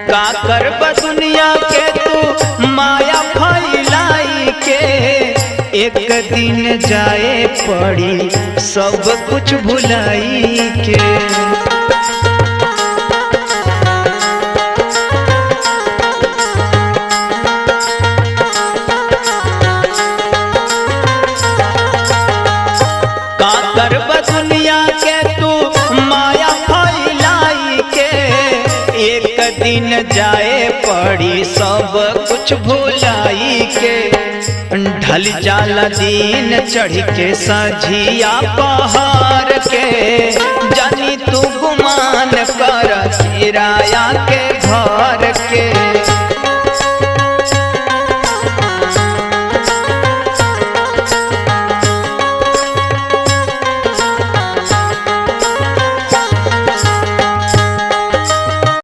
का करब दुनिया के तू माया फैलाई के, एक दिन जाए पड़ी सब कुछ भुलाई के। का करब दुनिया के तू माया फैलाई के, एक दिन जाए पड़ी सब कुछ भुलाई के। ढल जाला दिन चढ़ के सझिया पहाड़ के, जानी तू गुमान कर किराया के घर के।